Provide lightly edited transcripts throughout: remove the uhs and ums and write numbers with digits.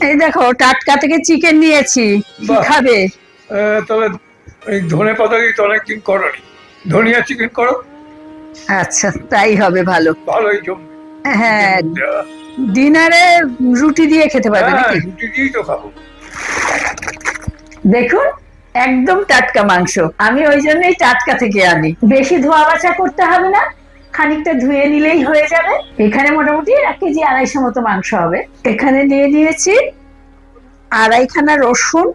এই দেখো টাটকা থেকে চিকেন নিয়েছি, কি বাহ। খাবে? তবে এই ধনে পাতা দিয়ে তো অনেকদিন করনি, ধনিয়া চিকেন করো, আচ্ছা তাই হবে, ভালো। ভালোই জমবে। হ্যাঁ, চিকেন দেওয়া। ডিনারে রুটি দিয়ে খেতে পারবে হ্যাঁ, নাকি? রুটি দিয়েই তো খাবো। দেখুন, একদম টাটকা মাংস, আমি ওই জন্যই টাটকা থেকে আনি, বেশি ধোয়া বাছা করতে হবে না, খানিকটা ধুয়ে নিলেই হয়ে যাবে। এখানে মোটামুটি 1 কেজি 250 মতো মাংস হবে। এখানে নিয়ে নিয়েছি 2.5খানা রসুন,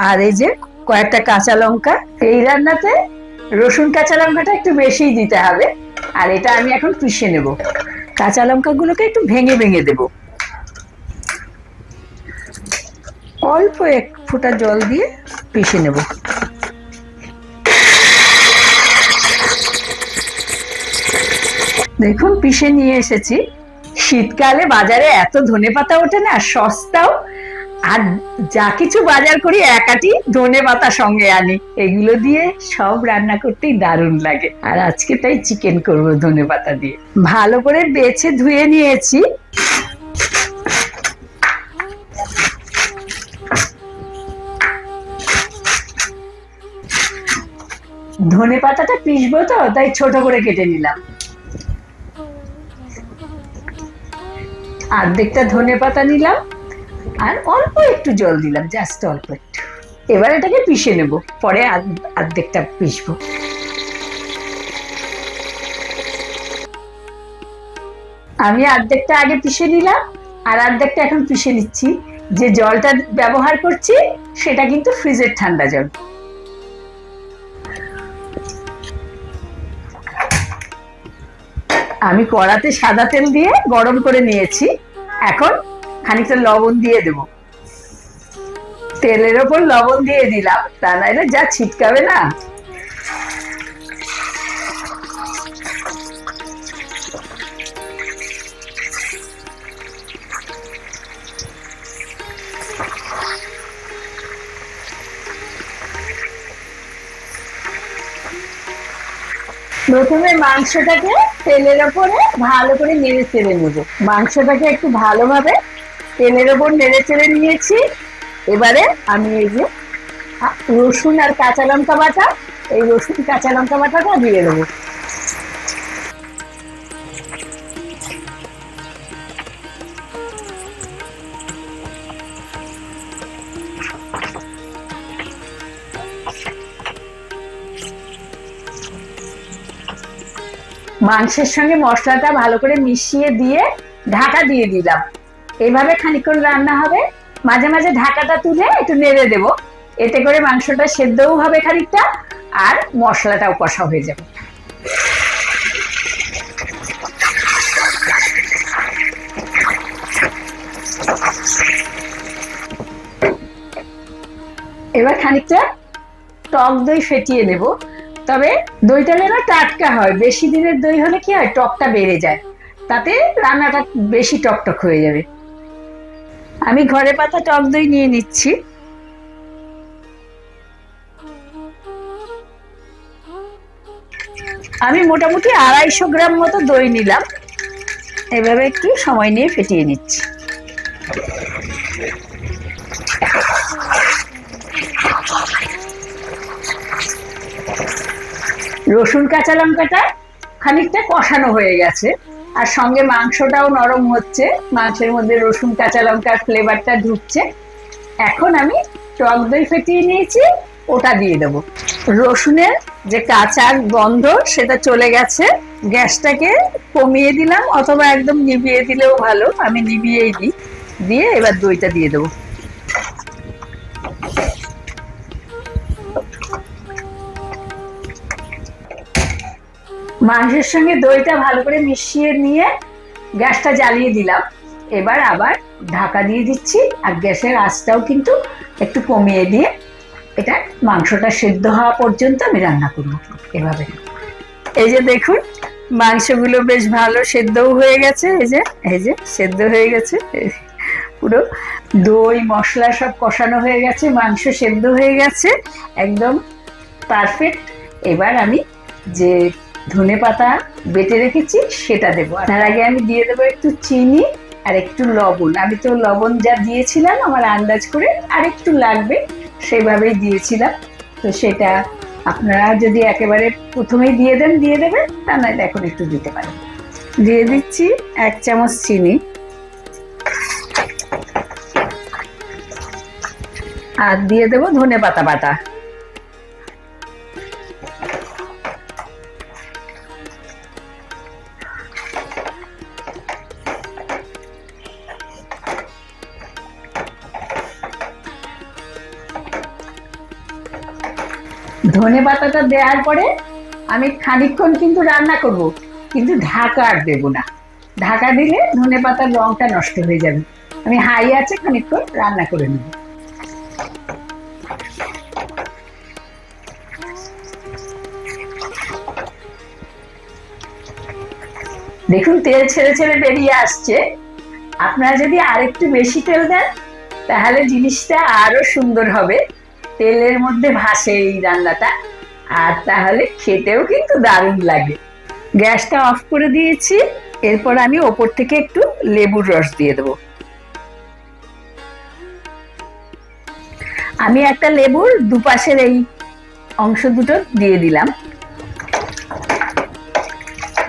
আর এই যে কয়েকটা কাঁচা লঙ্কা। এই রান্নাতে রসুন কাঁচা লঙ্কাটা একটু বেশি দিতে হবে। আর এটা আমি এখন পিষে নেব। কাঁচা লঙ্কাগুলোকে একটু ভেঙে ভেঙে দেব, অল্প 1 ফোঁটা জল দিয়ে পিষে নেব। দেখুন পিষে নিয়ে এসেছি। শীতকালে বাজারে এত ধনেপাতা ওঠে না, সস্তাও। আর যা কিছু বাজার করি একাটি ধনে পাতা সঙ্গে আনি, এগুলো দিয়ে সব রান্না করতেই দারুণ লাগে। আর আজকে তাই চিকেন করব ধনে পাতা দিয়ে। ভালো করে বেছে ধুয়ে নিয়েছি। ধনে পাতাটা পিষবো তো, তাই ছোট করে কেটে নিলাম। অর্ধেকটা ধনে পাতা নিলাম, আর অল্প একটু জল দিলাম, জাস্ট অল্প একটু। এবার এটাকে পিষে নেব, পরে অর্ধেকটা পিষবো। আমি অর্ধেকটা আগে পিষে নিলাম, আর অর্ধেকটা এখন পিষে নিচ্ছি। যে জলটা ব্যবহার করছি সেটা কিন্তু ফ্রিজের ঠান্ডা জল। আমি কড়াতে সাদা তেল দিয়ে গরম করে নিয়েছি, এখন খানিকটা লবণ দিয়ে দেব। তেলের ওপর লবণ দিয়ে দিলাম, তা নাহলে যা ছিটকাবে না। প্রথমে মাংসটাকে তেলের ওপরে ভালো করে নেড়ে চেড়ে নেব। মাংসটাকে একটু ভালোভাবে তেলের ওপর নেড়ে চেড়ে নিয়েছি। এবারে আমি এই যে রসুন আর কাঁচা লঙ্কা বাটা, এই রসুন কাঁচা লঙ্কা বাটাটা দিয়ে দেবো। মাংসের সঙ্গে মশলাটা ভালো করে মিশিয়ে দিয়ে ঢাকা দিয়ে দিলাম। এইভাবে খানিকক্ষণ রান্না হবে। মাঝে মাঝে ঢাকাটা তুলে একটু নেড়ে দেব, এতে করে মাংসটা সেদ্ধও হবে খানিকটা, আর মশলাটাও কষা হয়ে যাবে। এবার খানিকটা টক দই ফেটিয়ে নেব। তবে দইটা যেন টাটকা হয়, বেশি দিনের দই হলে কি হয়, টকটা বেড়ে যায়, তাতে রান্নাটা বেশি টকটক হয়ে যাবে। আমি ঘরে পাতা টক দই নিয়ে নিচ্ছি। আমি মোটামুটি 250 গ্রাম মতো দই নিলাম। এভাবে একটু সময় নিয়ে ফেটিয়ে নিচ্ছি। রসুন কাঁচা লঙ্কাটা খানিকটা কষানো হয়ে গেছে, আর সঙ্গে মাংসটাও নরম হচ্ছে, মাংসের মধ্যে রসুন কাঁচা লঙ্কার ফ্লেভারটা ঢুকছে। এখন আমি টক দই ফেটিয়ে নিয়েছি, ওটা দিয়ে দেবো। রসুনের যে কাঁচা গন্ধ সেটা চলে গেছে। গ্যাসটাকে কমিয়ে দিলাম, অথবা একদম নিভিয়ে দিলেও ভালো, আমি নিভিয়েই দিই। দিয়ে এবার দইটা দিয়ে দেবো। মাংসের সঙ্গে দইটা ভালো করে মিশিয়ে নিয়ে গ্যাসটা জ্বালিয়ে দিলাম। এবার আবার ঢাকা দিয়ে দিচ্ছি, আর গ্যাসের আঁচটাও কিন্তু একটু কমিয়ে দিয়ে এটা মাংসটা সেদ্ধ হওয়া পর্যন্ত আমি রান্না করবো এভাবে। এই যে দেখুন, মাংসগুলো বেশ ভালো সেদ্ধও হয়ে গেছে। এই যে সেদ্ধ হয়ে গেছে পুরো, দই মশলা সব কষানো হয়ে গেছে, মাংস সেদ্ধ হয়ে গেছে, একদম পারফেক্ট। এবার আমি যে ধনেপাতা বেটে রেখেছি সেটা দেবো। তার আগে আমি দিয়ে দেবো একটু চিনি, আর একটু লবণ, আমি তো লবণ যা দিয়েছিলাম আমার আন্দাজ করে আর একটু লাগবে সেভাবেই দিয়েছিলাম। তো সেটা আপনারা যদি একেবারে প্রথমেই দিয়ে দেন দিয়ে দেবেন, তা নয় এখন একটু দিতে পারেন। দিয়ে দিচ্ছি 1 চামচ চিনি, আর দিয়ে দেবো ধনেপাতা বাটা। ধনেপাতাটা দেওয়ার পরে আমি খানিকক্ষণ কিন্তু রান্না করব, কিন্তু ঢাকা আর দেবো না। ঢাকা দিলে ধনেপাতার রংটা নষ্ট হয়ে যাবে। আমি হাই আছে খানিকক্ষণ রান্না করে নেব। দেখুন তেল ছেড়ে ছেড়ে বেরিয়ে আসছে। আপনারা যদি আরেকটু বেশি তেল দেন তাহলে জিনিসটা আরো সুন্দর হবে, তেলের মধ্যে ভাসে এই রান্নাটা, আর তাহলে খেতেও কিন্তু দারুণ লাগে। গ্যাসটা অফ করে দিয়েছি, এরপর আমি ওপর থেকে একটু লেবুর রস দিয়ে দেবো। আমি একটা লেবুর দুপাশের এই অংশ দুটো দিয়ে দিলাম।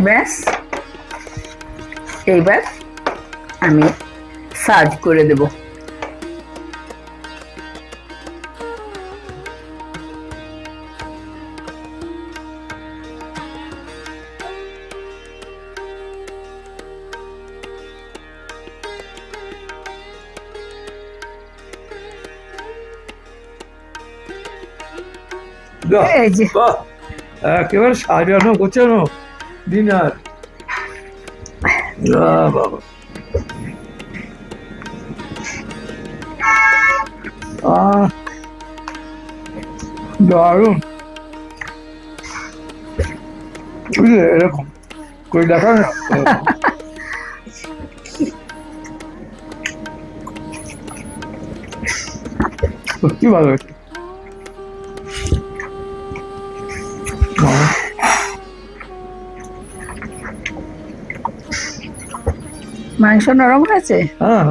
ব্যাস, এইবার আমি সার্ভ করে দেব। বাহ, এই যে বাহ, একেবারে সাজানো গোছানো ডিনার। বাবা, দারুণ। বুঝলে, এরকম করে দেখা না, সত্যি ভালো হয়েছে। মাংস নরম হয়েছে। হ্যাঁ,